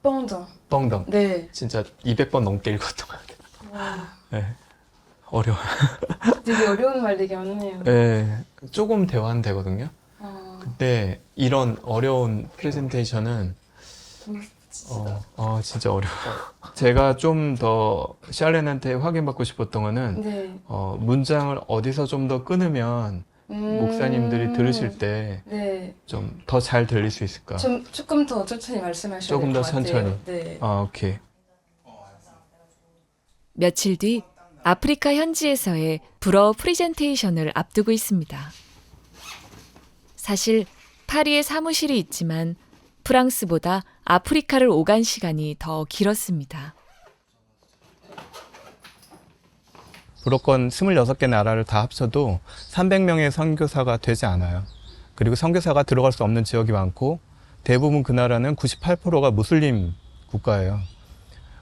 [SPEAKER 4] 뻥덩.
[SPEAKER 7] 네.
[SPEAKER 4] 진짜 200번 넘게 읽었던 것 같아요. 네. 어려워요.
[SPEAKER 7] 되게 어려운 말 되게 많네요.
[SPEAKER 4] 네. 조금 대화는 되거든요. 근데 이런 어려운 프레젠테이션은 진짜 어려워요. 제가 좀 더 샬렌한테 확인받고 싶었던 거는
[SPEAKER 7] 네.
[SPEAKER 4] 문장을 어디서 좀 더 끊으면 목사님들이 들으실 때 좀 더 잘 들릴 수 있을까?
[SPEAKER 7] 조금 더 천천히 말씀하셔야 될
[SPEAKER 4] 조금
[SPEAKER 7] 것
[SPEAKER 4] 더
[SPEAKER 7] 같아요.
[SPEAKER 4] 천천히.
[SPEAKER 7] 네.
[SPEAKER 4] 오케이.
[SPEAKER 1] 며칠 뒤 아프리카 현지에서의 불어 프레젠테이션을 앞두고 있습니다. 사실 파리에 사무실이 있지만 프랑스보다 아프리카를 오간 시간이 더 길었습니다.
[SPEAKER 4] 불어권 26개 나라를 다 합쳐도 300명의 선교사가 되지 않아요. 그리고 선교사가 들어갈 수 없는 지역이 많고 대부분 그 나라는 98%가 무슬림 국가예요.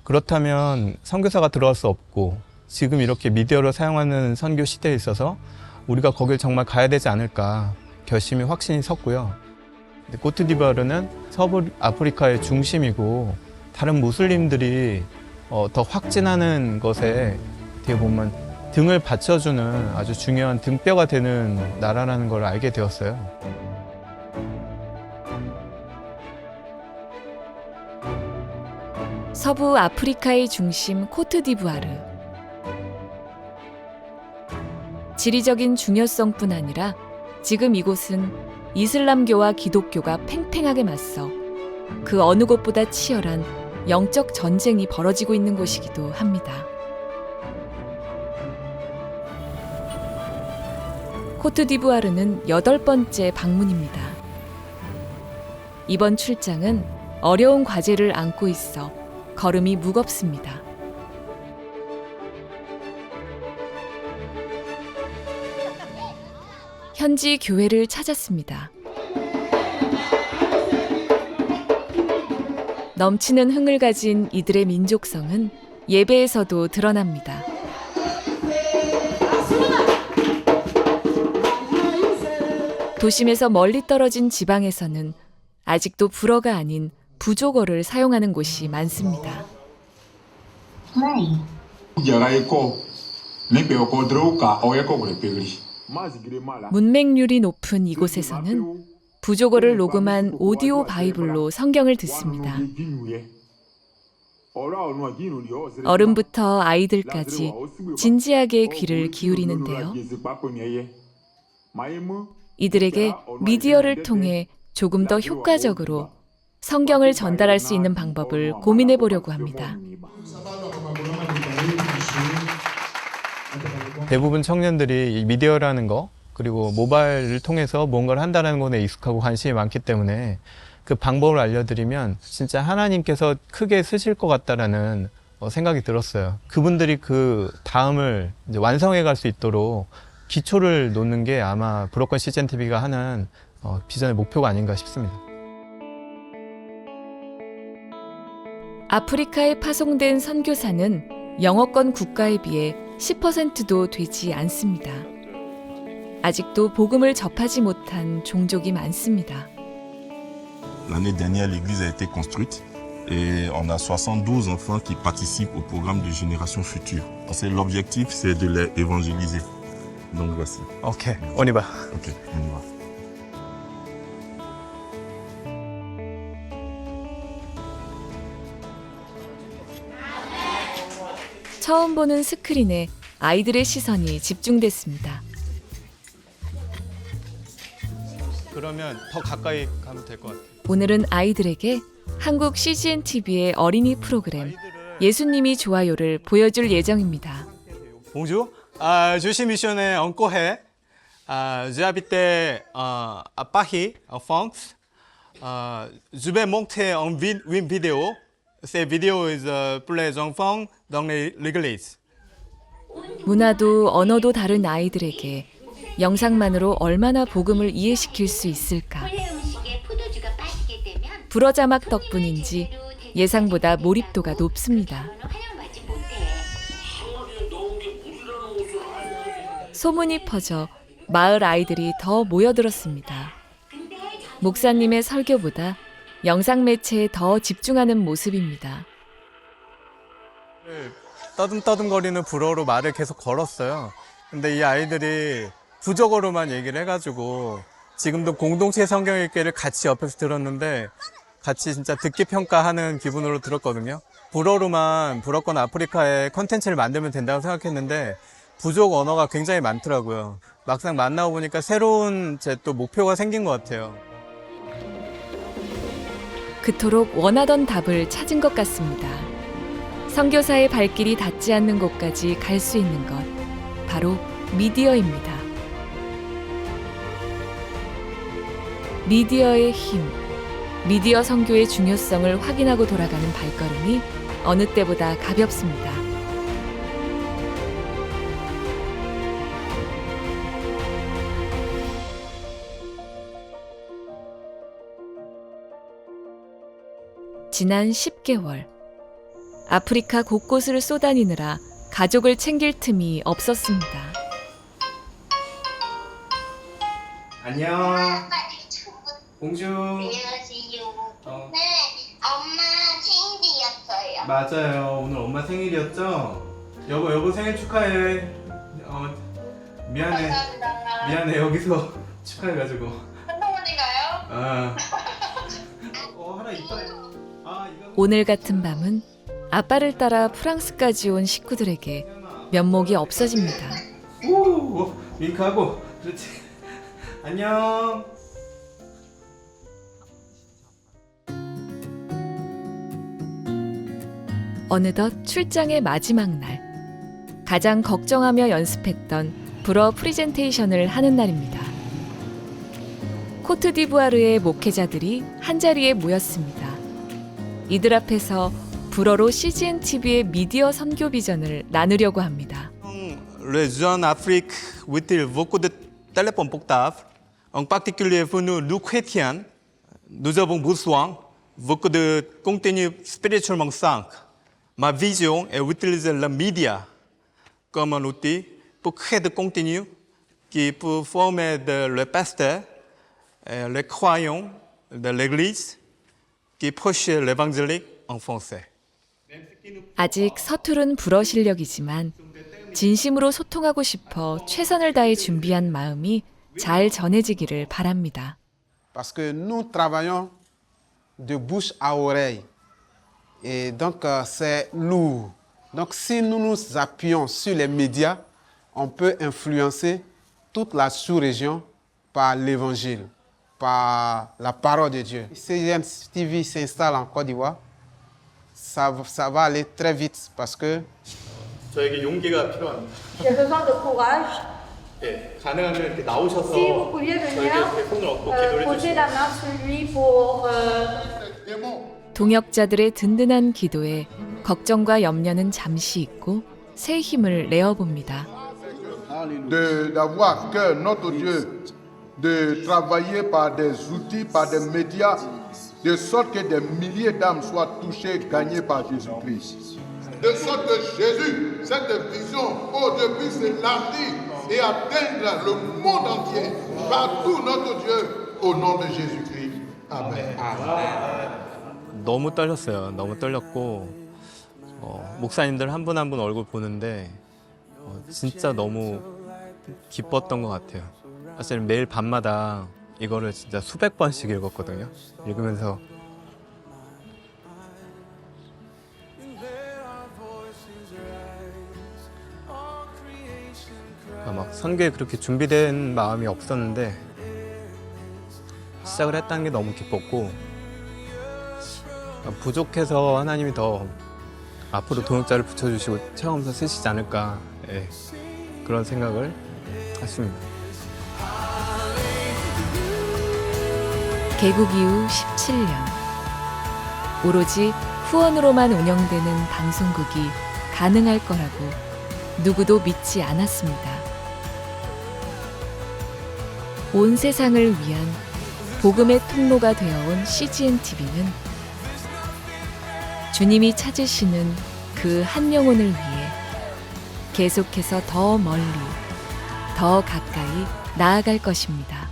[SPEAKER 4] 그렇다면 선교사가 들어갈 수 없고 지금 이렇게 미디어를 사용하는 선교 시대에 있어서 우리가 거길 정말 가야 되지 않을까 결심이 확신이 섰고요. 코트디부아르는 서부 아프리카의 중심이고 다른 무슬림들이 더 확진하는 것에 어떻게 보면 등을 받쳐주는 아주 중요한 등뼈가 되는 나라라는 걸 알게 되었어요.
[SPEAKER 1] 서부 아프리카의 중심 코트디부아르. 지리적인 중요성뿐 아니라 지금 이곳은 이슬람교와 기독교가 팽팽하게 맞서 그 어느 곳보다 치열한 영적 전쟁이 벌어지고 있는 곳이기도 합니다. 코트디부아르는 8번째 방문입니다. 이번 출장은 어려운 과제를 안고 있어 걸음이 무겁습니다. 현지 교회를 찾았습니다. 넘치는 흥을 가진 이들의 민족성은 예배에서도 드러납니다. 도심에서 멀리 떨어진 지방에서는 아직도 불어가 아닌 부족어를 사용하는 곳이 많습니다. 문맹률이 높은 이곳에서는 부족어를 녹음한 오디오 바이블로 성경을 듣습니다. 어른부터 아이들까지 진지하게 귀를 기울이는데요. 이들에게 미디어를 통해 조금 더 효과적으로 성경을 전달할 수 있는 방법을 고민해 보려고 합니다.
[SPEAKER 4] 대부분 청년들이 이 미디어라는 거 그리고 모바일을 통해서 뭔가를 한다는 것에 익숙하고 관심이 많기 때문에 그 방법을 알려드리면 진짜 하나님께서 크게 쓰실 것 같다라는 생각이 들었어요. 그분들이 그 다음을 이제 완성해 갈 수 있도록 기초를 놓는 게 아마 브로큰 CGN TV가 하는 비전의 목표가 아닌가 싶습니다.
[SPEAKER 1] 아프리카에 파송된 선교사는 영어권 국가에 비해 10%도 되지 않습니다. 아직도 복음을 접하지 못한 종족이 많습니다.
[SPEAKER 5] L'année dernière, l'église a été construite et on a 72 enfants qui participent au programme de Génération Future. L'objectif, c'est de les évangéliser. Donc voici.
[SPEAKER 4] Ok, on y va.
[SPEAKER 5] Ok, on y va.
[SPEAKER 1] 처음 보는 스크린에 아이들의 시선이 집중됐습니다.
[SPEAKER 4] 그러면 더 가까이 가면 될 것 같아요.
[SPEAKER 1] 오늘은 아이들에게 한국 CGN TV의 어린이 프로그램 예수님이 좋아요를 보여줄 예정입니다.
[SPEAKER 4] Bonjour, je suis missionnaire en Corée. J'habite à Paris, en France. Je vais montrer une vidéo. Cette vidéo est pour les enfants dans l'église.
[SPEAKER 1] 문화도 언어도 다른 아이들에게 영상만으로 얼마나 복음을 이해시킬 수 있을까? 불어 자막 덕분인지 예상보다 몰입도가 높습니다. 소문이 퍼져 마을 아이들이 더 모여들었습니다. 목사님의 설교보다 영상 매체에 더 집중하는 모습입니다.
[SPEAKER 4] 떠듬떠듬거리는 불어로 말을 계속 걸었어요. 근데 이 아이들이 부족어로만 얘기를 해가지고 지금도 공동체 성경 읽기를 같이 옆에서 들었는데 같이 진짜 듣기 평가하는 기분으로 들었거든요. 불어로만 불어권 아프리카에 콘텐츠를 만들면 된다고 생각했는데 부족 언어가 굉장히 많더라고요. 막상 만나고 보니까 새로운 제 또 목표가 생긴 것 같아요.
[SPEAKER 1] 그토록 원하던 답을 찾은 것 같습니다. 선교사의 발길이 닿지 않는 곳까지 갈 수 있는 것, 바로 미디어입니다. 미디어의 힘, 미디어 선교의 중요성을 확인하고 돌아가는 발걸음이 어느 때보다 가볍습니다. 지난 10개월, 아프리카 곳곳을 쏘다니느라 가족을 챙길 틈이 없었습니다.
[SPEAKER 4] 안녕. 공주.
[SPEAKER 6] 안녕하세요. 네, 엄마 생일이었어요.
[SPEAKER 4] 맞아요. 오늘 엄마 생일이었죠? 여보 생일 축하해. 미안해.
[SPEAKER 6] 감사합니다.
[SPEAKER 4] 미안해 여기서 축하해가지고.
[SPEAKER 6] 한동안인가요?
[SPEAKER 4] 하나 이빨.
[SPEAKER 1] 오늘 같은 밤은 아빠를 따라 프랑스까지 온 식구들에게 면목이 없어집니다.
[SPEAKER 4] 오, 윙크하고. 그렇지. 안녕.
[SPEAKER 1] 어느덧 출장의 마지막 날, 가장 걱정하며 연습했던 불어 프리젠테이션을 하는 날입니다. 코트디부아르의 목회자들이 한자리에 모였습니다. 이들 앞에서 불어로 CGN TV의 미디어 선교 비전을 나누려고 합니다.
[SPEAKER 4] Région Afrique with beaucoup de téléphones portables, en particulier pour nous chrétiens, nous avons besoin beaucoup de contenu spirituellement sain. Ma vision est d'utiliser la média comme un outil pour créer du contenu qui peut former le pasteur les croyants de l'Église qui prêchent l'évangile en français.
[SPEAKER 1] 아직 서투른 불어 실력이지만 진심으로 소통하고 싶어 최선을 다해 준비한 마음이 잘 전해지기를 바랍니다.
[SPEAKER 8] Parce que nous travaillons de bouche à oreille. Et donc, c'est lourd. Donc, si nous nous appuyons sur les médias, on peut influencer toute la sous-région par l'évangile, par la parole de Dieu. Si TV s'installe en Côte d'Ivoire, ça va aller très vite parce que
[SPEAKER 4] 저에게 용기가 필요합니다.
[SPEAKER 10] J'ai besoin de courage.
[SPEAKER 4] 예, 가능하면 이렇게 나오셔서
[SPEAKER 10] Si vous pouviez venir,
[SPEAKER 4] 저에게 손을 얹고 기도를
[SPEAKER 10] poser
[SPEAKER 4] 해주시면
[SPEAKER 10] la main sur lui pour
[SPEAKER 1] 동역자들의 든든한 기도에 걱정과 염려는 잠시 잊고 새 힘을 내어봅니다.
[SPEAKER 11] D'avoir que notre Dieu, de travailler par des outils, par des médias, de sorte que des milliers d'âmes soient touchées, gagnées par Jésus-Christ. De sorte que Jésus, cette vision, depuis s'élargir et atteindre le monde entier, partout notre Dieu, au nom de Jésus-Christ. Amen.
[SPEAKER 4] 너무 떨렸어요. 너무 떨렸고 목사님들 한 분 한 분 얼굴 보는데 진짜 너무 기뻤던 것 같아요. 사실 매일 밤마다 이거를 진짜 수백 번씩 읽었거든요. 읽으면서 막 선교에 그렇게 준비된 마음이 없었는데 시작을 했다는 게 너무 기뻤고 부족해서 하나님이 더 앞으로 동역자를 붙여주시고 체험서 쓰시지 않을까 그런 생각을 했습니다.
[SPEAKER 1] 개국 이후 17년 오로지 후원으로만 운영되는 방송국이 가능할 거라고 누구도 믿지 않았습니다. 온 세상을 위한 복음의 통로가 되어온 CGN TV는 주님이 찾으시는 그 한 영혼을 위해 계속해서 더 멀리, 더 가까이 나아갈 것입니다.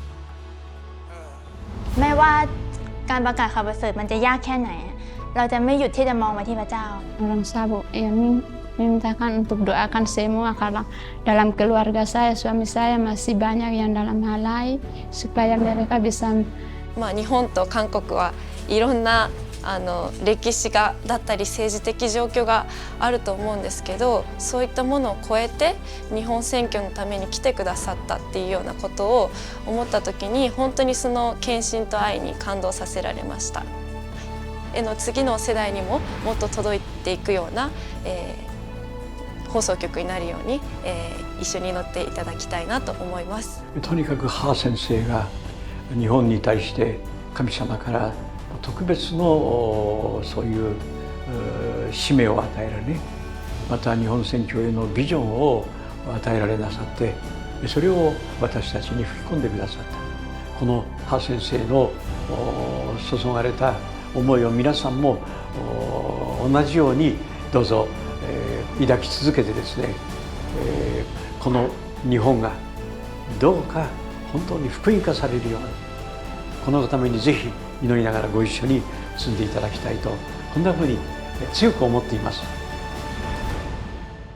[SPEAKER 2] ไม่ว่าการประกาศข่าวประเสริฐมันจะยากแค่ไหนเราจะไม่หยุดที่จะมองมาที่พระเจ้า
[SPEAKER 17] Orang Sabu yang mintakan untuk doakan semua karena dalam keluarga saya suami saya masih banyak yang dalam hal lain supaya mereka bisa
[SPEAKER 24] 日本と韓国はいろんな歴史だったり政治的状況があると思うんですけど、そういったものを超えて日本選挙のために来てくださったっていうようなことを思った時に本当にその献身と愛に感動させられました。次の世代にももっと届いていくような、放送局になるように、一緒に祈っていただきたいなと思います。
[SPEAKER 15] とにかくハー先生が日本に対して神様から特別のそういう使命を与えられ、また日本選挙へのビジョンを与えられなさって、それを私たちに吹き込んでくださった。このハ先生の注がれた思いを皆さんも同じようにどうぞ抱き続けてですね、この日本がどうか本当に福音化されるように、このためにぜひ祈りながらご一緒に進んでいただきたいと、こんなふうに強く思っています。